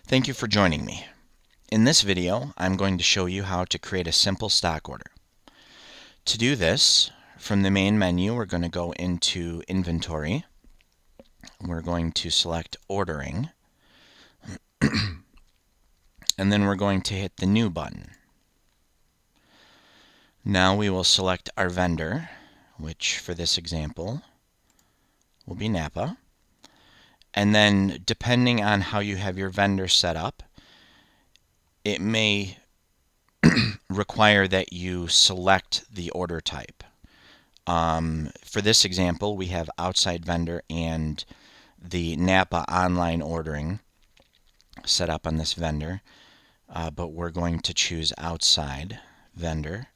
Thank you for joining me. In this video, I'm going to show you how to create a simple stock order. To do this, from the main menu, we're going to go into Inventory. We're going to select Ordering. And then we're going to hit the New button. Now we will select our vendor, which for this example will be Napa. And then, depending on how you have your vendor set up, it may require that you select the order type. For this example, we have outside vendor and the Napa online ordering set up on this vendor, but we're going to choose outside vendor.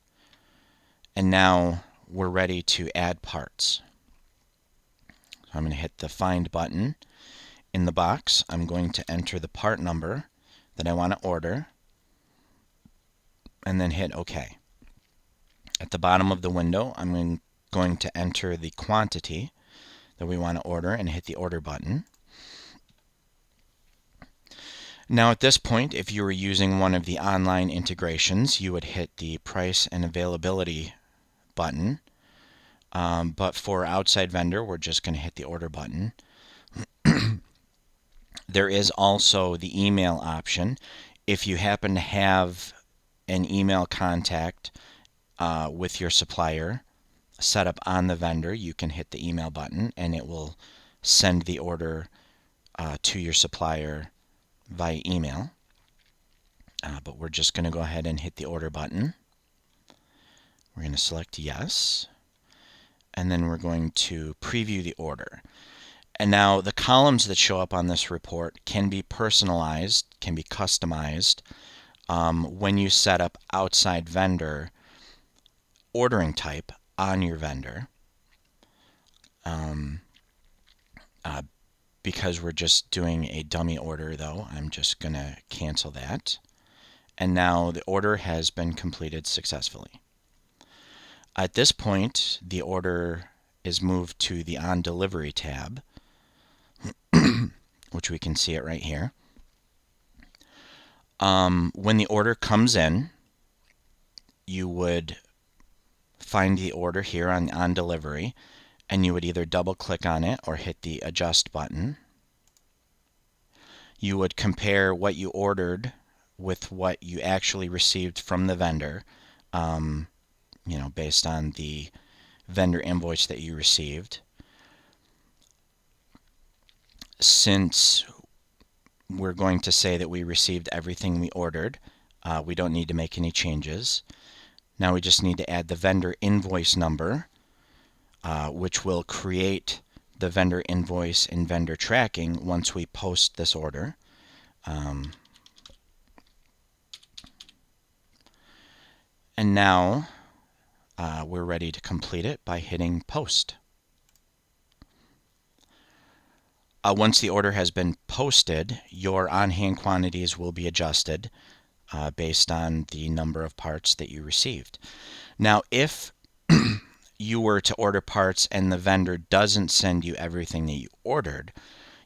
And now we're ready to add parts. So I'm going to hit the Find button. In the box, I'm going to enter the part number that I want to order, and then hit OK. At the bottom of the window, I'm going to enter the quantity that we want to order and hit the Order button. Now at this point, if you were using one of the online integrations, you would hit the Price and Availability button. But for outside vendor, we're just going to hit the Order button. There is also the email option. If you happen to have an email contact with your supplier set up on the vendor, you can hit the email button and it will send the order to your supplier via email. But we're just going to go ahead and hit the Order button. We're going to select Yes, and then we're going to preview the order. And now the columns that show up on this report can be personalized, can be customized when you set up outside vendor ordering type on your vendor. Because we're just doing a dummy order though, I'm just going to cancel that. And now the order has been completed successfully. At this point, the order is moved to the On Delivery tab, which we can see it right here. When the order comes in, you would find the order here on Delivery, and you would either double click on it or hit the Adjust button. You would compare what you ordered with what you actually received from the vendor, based on the vendor invoice that you received. Since we're going to say that we received everything we ordered, we don't need to make any changes. Now we just need to add the vendor invoice number, which will create the vendor invoice in vendor tracking once we post this order. And now we're ready to complete it by hitting Post. Once the order has been posted, your on-hand quantities will be adjusted based on the number of parts that you received. Now, if you were to order parts and the vendor doesn't send you everything that you ordered,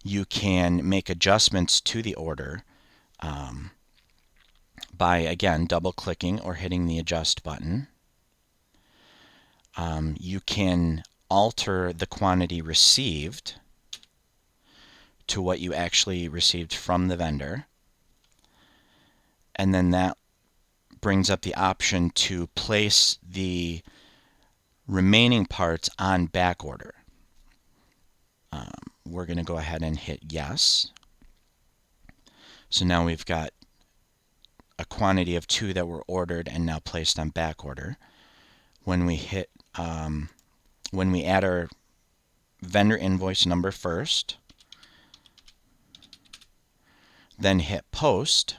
you can make adjustments to the order by, again, double-clicking or hitting the Adjust button. You can alter the quantity received to what you actually received from the vendor. And then that brings up the option to place the remaining parts on back order. We're going to go ahead and hit Yes. So now we've got a quantity of 2 that were ordered and now placed on back order. When we add our vendor invoice number first, then hit Post,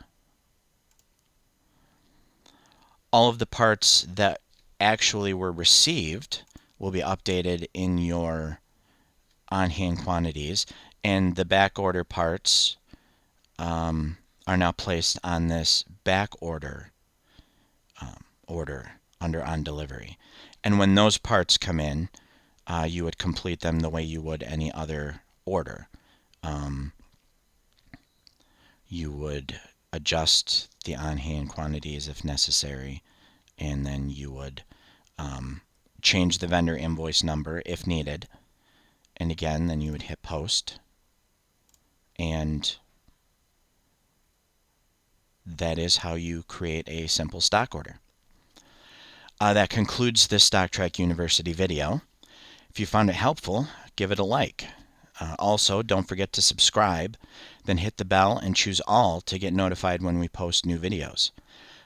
all of the parts that actually were received will be updated in your on-hand quantities, and the back order parts are now placed on this back order order under On Delivery. And when those parts come in, you would complete them the way you would any other order. you would adjust the on-hand quantities if necessary, and then you would change the vendor invoice number if needed. And again, then you would hit post, and that is how you create a simple stock order. That concludes this Stocktrac University video. If you found it helpful, give it a like. Also, don't forget to subscribe, then hit the bell and choose all to get notified when we post new videos.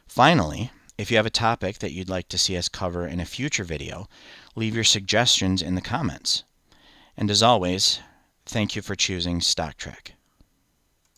Finally, if you have a topic that you'd like to see us cover in a future video, leave your suggestions in the comments. And as always, thank you for choosing Stocktrac.